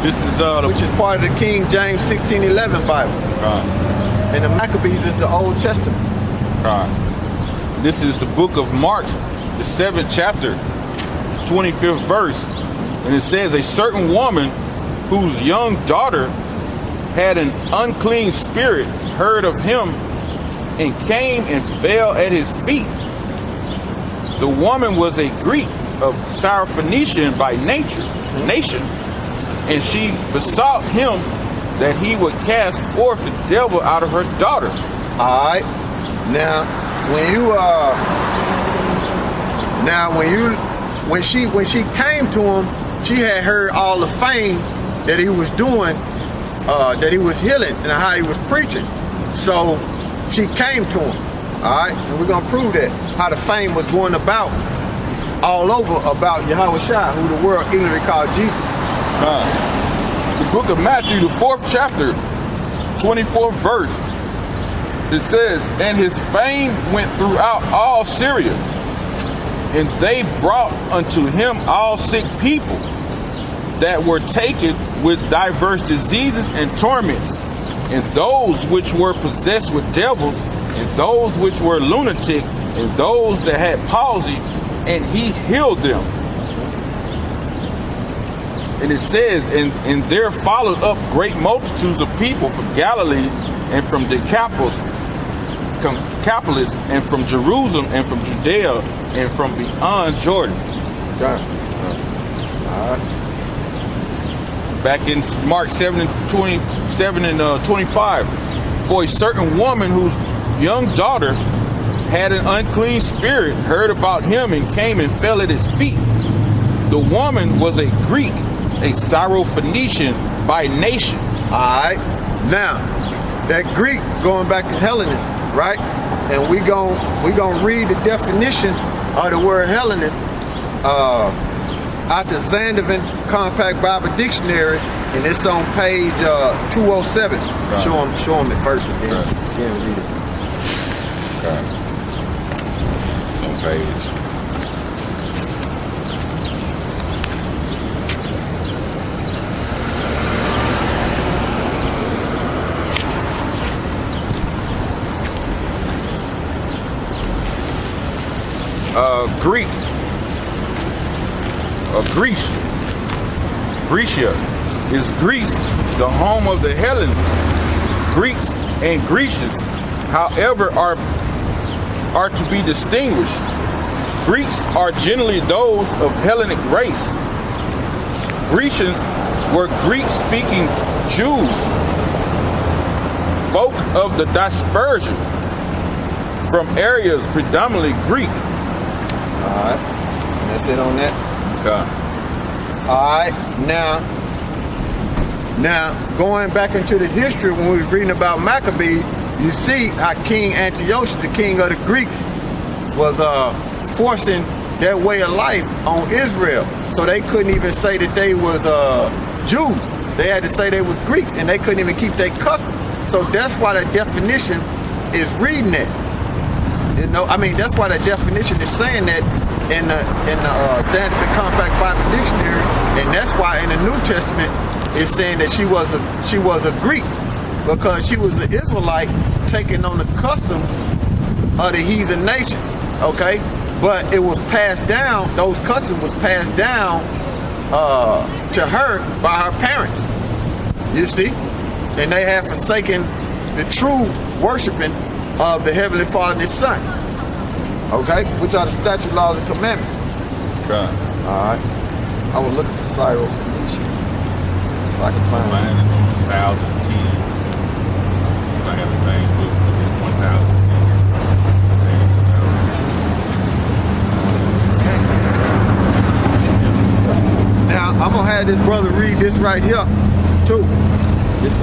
This is which is part of the King James 1611 Bible. And the Maccabees is the Old Testament. This is the book of Mark, the 7th chapter, 25th verse. And it says, a certain woman whose young daughter had an unclean spirit heard of him and came and fell at his feet. The woman was a Greek of Syrophonecian by nation, and she besought him that he would cast forth the devil out of her daughter. All right. Now, when she came to him, she had heard all the fame that he was doing, that he was healing and how he was preaching. So she came to him. All right, and we're gonna prove that how the fame was going about all over about Yahweh Shai, who the world ignorantly called Jesus. The book of Matthew, the 4th chapter, 24th verse. It says, and his fame went throughout all Syria, and they brought unto him all sick people that were taken with diverse diseases and torments, and those which were possessed with devils, and those which were lunatic, and those that had palsy, and he healed them. And it says, and there followed up great multitudes of people from Galilee, and from Decapolis, and from Jerusalem, and from Judea, and from beyond Jordan. Back in Mark 7:27 and 25, for a certain woman whose young daughter had an unclean spirit heard about him and came and fell at his feet. The woman was a Greek, a Syrophonecian by nation. All right. Now, that Greek going back to Hellenist, right? And we gon' read the definition of the word Hellenist out the Zandervan Compact Bible Dictionary, and it's on page 207. Right. Show them it first, and then read it. It's on page. Greek, Grecia is Greece, the home of the Hellenists. Greeks and Grecians, however, are to be distinguished. Greeks are generally those of Hellenic race. Grecians were Greek-speaking Jews, folk of the dispersion from areas predominantly Greek. Alright, that's it on that. Okay. Alright, now going back into the history when we was reading about Maccabees, you see how King Antiochus, the king of the Greeks, was forcing their way of life on Israel. So they couldn't even say that they was Jews. They had to say they was Greeks, and they couldn't even keep their customs. So that's why the definition is reading it. You know, I mean, that's why the definition is saying that in the Zandervan Compact Bible Dictionary, and that's why in the New Testament it's saying that she was a Greek, because she was an Israelite taking on the customs of the heathen nations. Okay, but it was passed down. Those customs was passed down to her by her parents. You see, and they have forsaken the true worshiping of the Heavenly Father and His Son. Okay? Which are the statute, laws, and commandments. Okay. Alright. I will look at the Syrophonecian. If I can find mine is on 1010. I have the same book, it's 1010. Now, I'm going to have this brother read this right here, too. This, I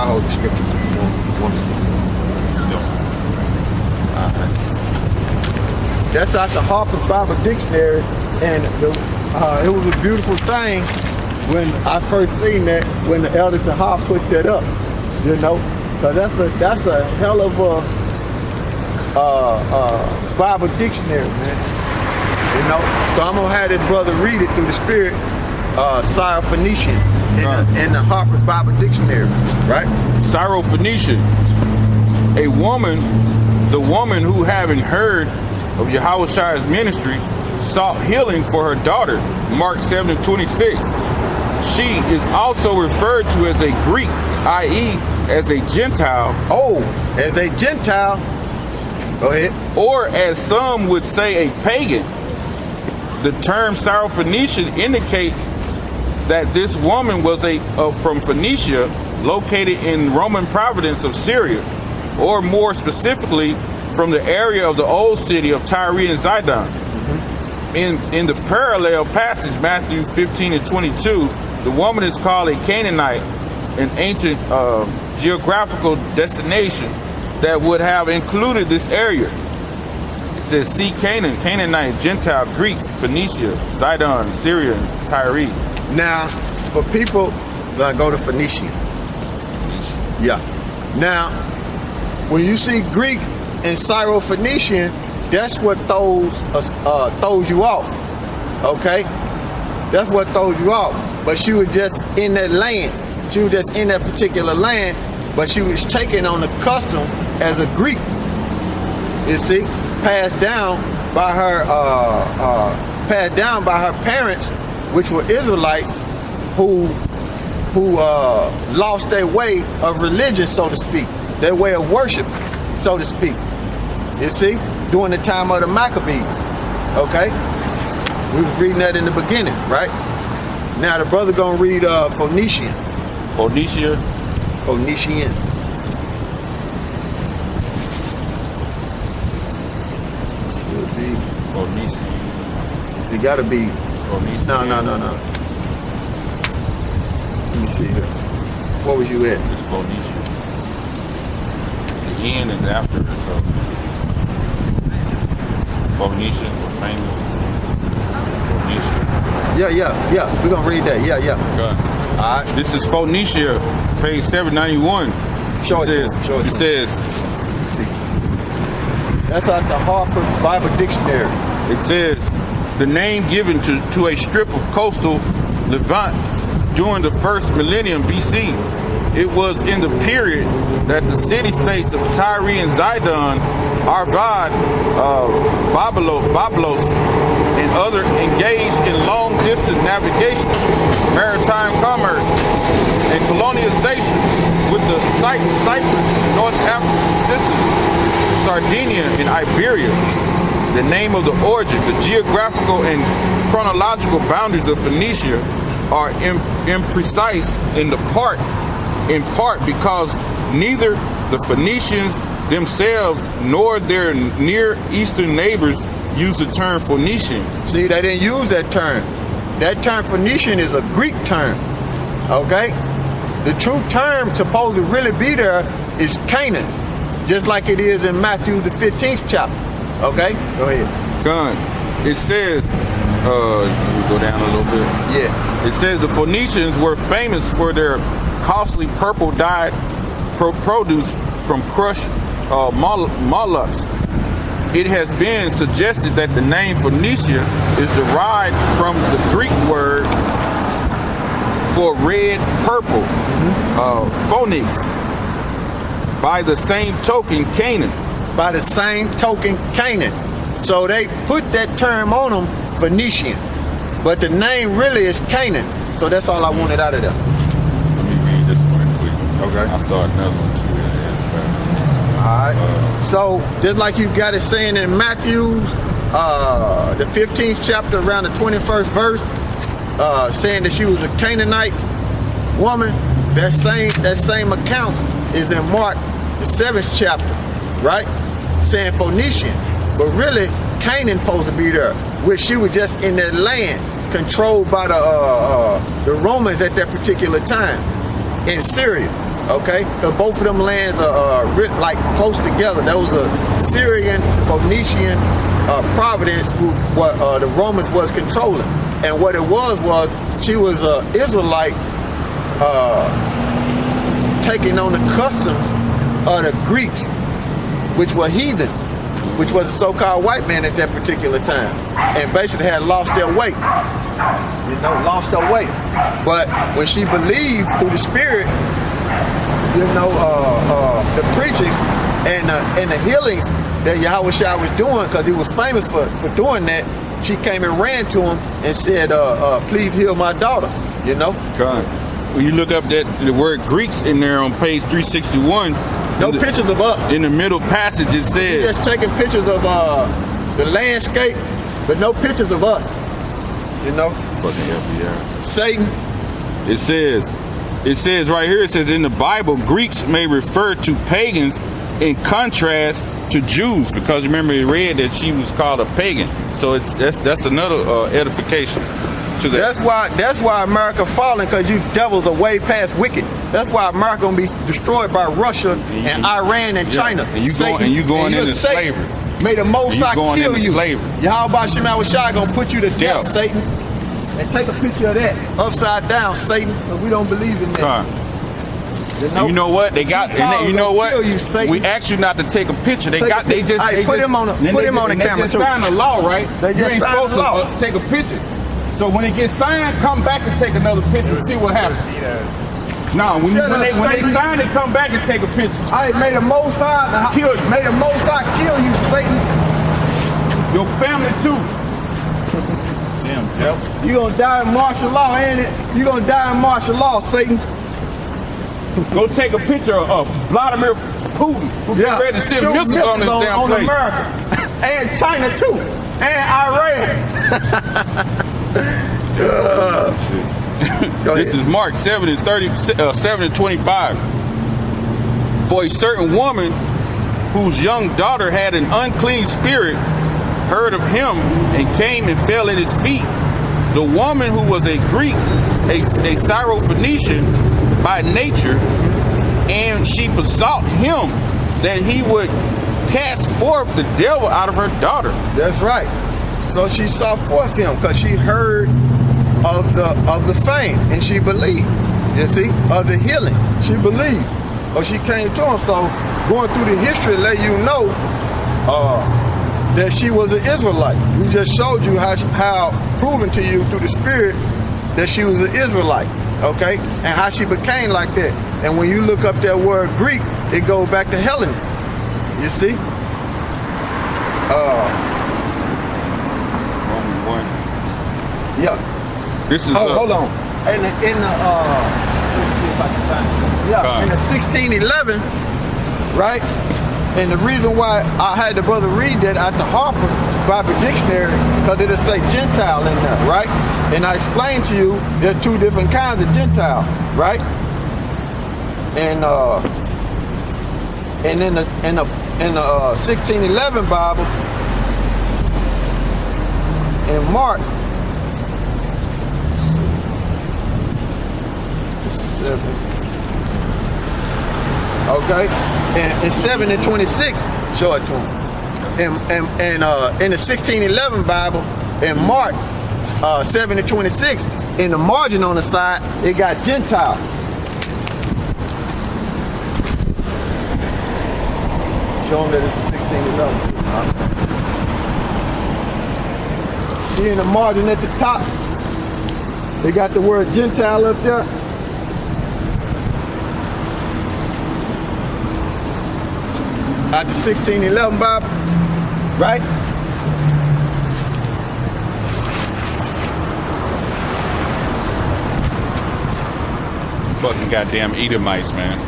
hold the scriptures. That's out the Harper's Bible Dictionary, and it was a beautiful thing when I first seen that, when the elder Tahar put that up, you know, because that's a hell of a Bible dictionary, man, you know. So I'm gonna have this brother read it through the Spirit, Syrophonecian. in the Harper's Bible Dictionary, right? Syrophonecian, a woman, the woman who, having heard of Yahushua's ministry, sought healing for her daughter, Mark 7:26. She is also referred to as a Greek, i.e. as a Gentile. Oh, as a Gentile. Go ahead. Or as some would say, a pagan. The term Syrophonecian indicates that this woman was from Phoenicia, located in Roman province of Syria, or more specifically, from the area of the old city of Tyre and Zidon. In the parallel passage, Matthew 15:22, the woman is called a Canaanite, an ancient geographical destination that would have included this area. It says, see Canaan, Canaanite, Gentile, Greeks, Phoenicia, Zidon, Syria, and Tyre. Now, for people that go to Phoenician. Yeah. Now, when you see Greek and Syrophonecian, that's what throws you off. Okay? That's what throws you off. But she was just in that land. She was just in that particular land, but she was taken on the custom as a Greek. You see, passed down by her parents, which were Israelites, who lost their way of religion, so to speak, their way of worship, so to speak. You see, during the time of the Maccabees. Okay, we was reading that in the beginning, right? Now the brother gonna read Phoenician. Phoenicia. Phoenician. Should be Phoenician. It gotta be. Phoenician. No. Let me see here. What was you at? It's Phoenician. The N is after it, so Phoenician was famous. Phoenicia. Yeah. We're gonna read that. Yeah. Okay. All right. This is Phoenicia, page 791. It says, that's out the Harper's Bible Dictionary. It says, the name given to a strip of coastal Levant during the first millennium BC. It was in the period that the city-states of Tyre and Zidon, Arvad, Bablos, and other engaged in long-distance navigation, maritime commerce, and colonization with the Cyprus, North Africa, Sicily, Sardinia, and Iberia. The name of the origin, the geographical and chronological boundaries of Phoenicia are imprecise in part because neither the Phoenicians themselves nor their Near Eastern neighbors use the term Phoenician. See, they didn't use that term. That term Phoenician is a Greek term. Okay? The true term supposed to really be there is Canaan, just like it is in Matthew the 15th chapter. Okay? Go ahead. Gun. It says, we go down a little bit. Yeah. It says the Phoenicians were famous for their costly purple dyed produce from crushed mollusks. It has been suggested that the name Phoenicia is derived from the Greek word for red, purple, phonix. By the same token, Canaan. By the same token, Canaan. So they put that term on them, Phoenician. But the name really is Canaan. So that's all I wanted out of there. Let me read this one quick. Okay. I saw another one too. Alright. So just like you got it saying in Matthew, the 15th chapter, around the 21st verse, saying that she was a Canaanite woman, that same account is in Mark, the 7th chapter, right? Saying Phoenician. But really, Canaan supposed to be there, which she was just in that land controlled by the Romans at that particular time in Syria. Okay, because both of them lands are like close together. That was a Syrian, Phoenician province who the Romans was controlling. And what it was she was an Israelite taking on the customs of the Greeks, which were heathens, which was a so-called white man at that particular time, and basically had lost their way. You know, lost her way. But when she believed through the Spirit, you know, the preachings and the healings that Yahweh Shai was doing, because he was famous for doing that, she came and ran to him and said, please heal my daughter, you know? God. When you look up the word Greeks in there on page 361, no pictures of us. In the middle passage it says, we're just taking pictures of the landscape, but no pictures of us. You know? Fucking FBI. Satan. It says right here, it says in the Bible, Greeks may refer to pagans in contrast to Jews, because remember it read that she was called a pagan. So that's another edification to that. That's why America falling, because you devils are way past wicked. That's why America gonna be destroyed by Russia and Iran and China. And you going into slavery. May the Most High kill you. Yahweh Shai Shai gonna put you to death, Satan. And take a picture of that upside down, Satan, because we don't believe in that. You know what? They got. You know what? We asked you not to take a picture. They just put him on the camera too. They signed a law, right? You ain't supposed to take a picture. So when it gets signed, come back and take another picture and see what happens. No, when they sign it, come back and take a picture. May the Most High kill you. May the Most High kill you, Satan. Your family too. Damn, yep. You gonna die in martial law, ain't it? You gonna die in martial law, Satan. Go take a picture of Vladimir Putin, who get ready to send missiles on this damn place. America. And China too. And Iran. This is Mark 7:25. For a certain woman whose young daughter had an unclean spirit heard of him and came and fell at his feet. The woman, who was a Greek, a Syrophonecian by nature, and she besought him that he would cast forth the devil out of her daughter. That's right. So she saw forth him because she heard of the fame, and she believed. You see, of the healing, she believed. Or she came to him. So going through the history, let you know that she was an Israelite. We just showed you how proven to you through the Spirit that she was an Israelite. Okay, and how she became like that. And when you look up that word Greek, it goes back to Hellenist. You see? Roman 1. Yeah. This is hold on. In the let me see if I can find it. Yeah, in the 1611, right? And the reason why I had the brother read that at the Harper's Bible Dictionary, because it'll say Gentile in there, right? And I explained to you there's two different kinds of Gentile, right? And in the 1611 Bible, in Mark 7, okay, and 7 and 26, show it to him. And in the 1611 Bible, in Mark 7 and 26, in the margin on the side, it got Gentile. Show them that it's a 1611. See in the margin at the top, they got the word Gentile up there. At the 1611 Bible, right? Fucking goddamn Edomites, man.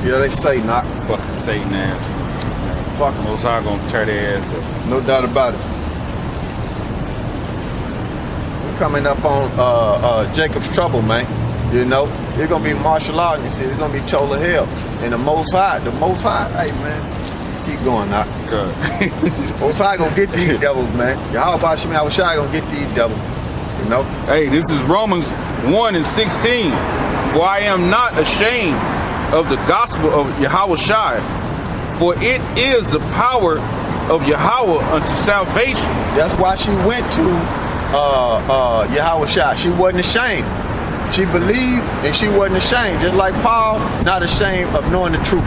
Yeah, they say not. Fucking Satan ass. Fuck them. Most High gonna tear their ass up. No doubt about it. We're coming up on Jacob's trouble, man. You know, it's gonna be martial law in the city. It's gonna be total hell. And the Most High, hey man, keep going now. Good. Most High gonna get these devils, man. Yahweh Shai gonna get these devils. You know? Hey, this is Romans 1 and 16. For I am not ashamed of the gospel of Yahweh Shai, for it is the power of Yahweh unto salvation. That's why she went to Yahweh Shai. She wasn't ashamed. She believed and she wasn't ashamed. Just like Paul, not ashamed of knowing the truth.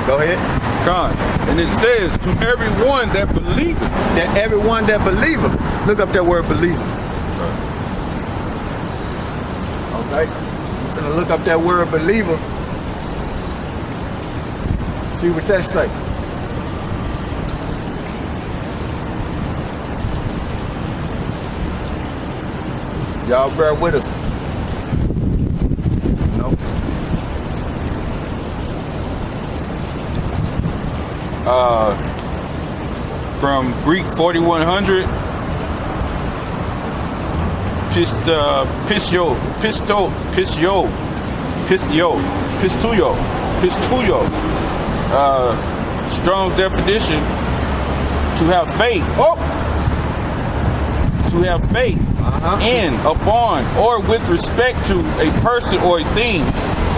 Go ahead. God. And it says, to everyone that believeth. That everyone that believeth. Look up that word believer. Right? I'm gonna look up that word believer. See what that say. Y'all bear with us. No. From Greek 4100, pistuyo. Strong's definition: to have faith. To have faith in, upon, or with respect to a person or a thing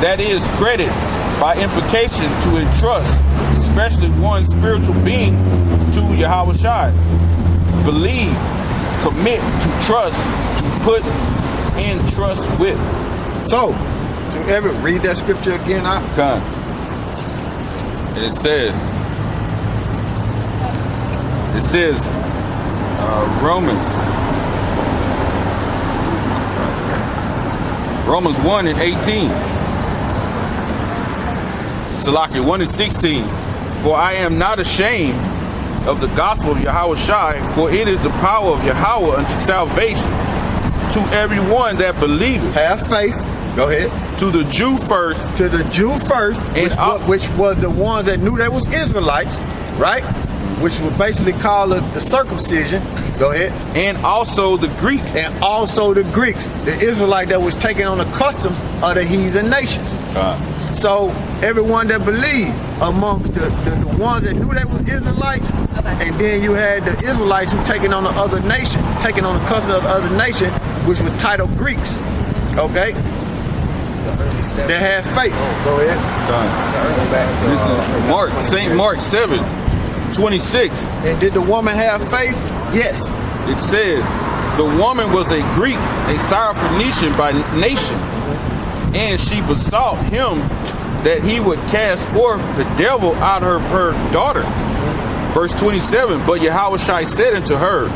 that is credit, by implication to entrust, especially one spiritual being, to Yahweh Shai. Believe, commit, to trust, to put in trust with. So, to ever read that scripture again, it says Romans 1 and 18. Salaki 1 and 16. For I am not ashamed of the gospel of Yahweh Shai, for it is the power of Yahweh unto salvation to everyone that believeth. Have faith. Go ahead. To the Jew first. To the Jew first, which was the ones that knew they was Israelites, right? Which was basically called the circumcision. Go ahead. And also the Greek. And also the Greeks. The Israelite that was taking on the customs of the heathen nations. So everyone that believed amongst the ones that knew they was Israelites, and then you had the Israelites who taking on the other nation, taking on the customs of the other nation, which was titled Greeks. Okay? They had faith. Go ahead. This is Mark, St. Mark 7:26. And did the woman have faith? Yes. It says, the woman was a Greek, a Syrophonecian by nation, and she besought him that he would cast forth the devil out of her daughter. Verse 27, but Yahweh Shai said unto her,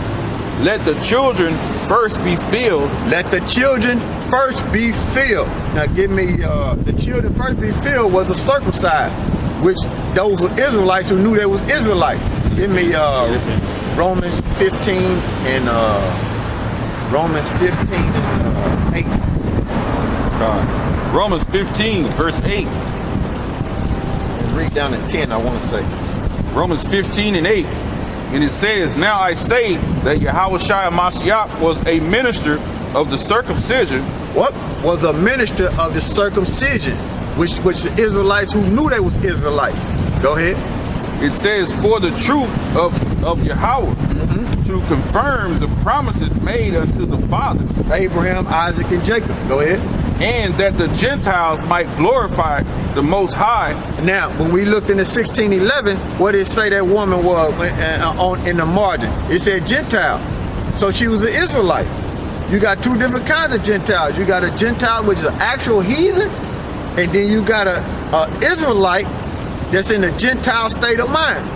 let the children first be filled. Let the children first be filled. Now give me, the children first be filled was a circumcised, which those were Israelites who knew they was Israelites. Give me Romans 15 and 8. Romans 15 verse 8. Read down to 10, I want to say. Romans 15 and 8. And it says, now I say that Yahweh Shai Mashiach was a minister of the circumcision. What? Was a minister of the circumcision, which the Israelites who knew they was Israelites. Go ahead. It says, for the truth of Yahweh, to confirm the promises made unto the fathers. Abraham, Isaac, and Jacob. Go ahead. And that the Gentiles might glorify the Most High. Now, when we looked in the 16:11, what did it say that woman was in the margin? It said Gentile. So she was an Israelite. You got two different kinds of Gentiles. You got a Gentile, which is an actual heathen, and then you got a Israelite that's in a Gentile state of mind.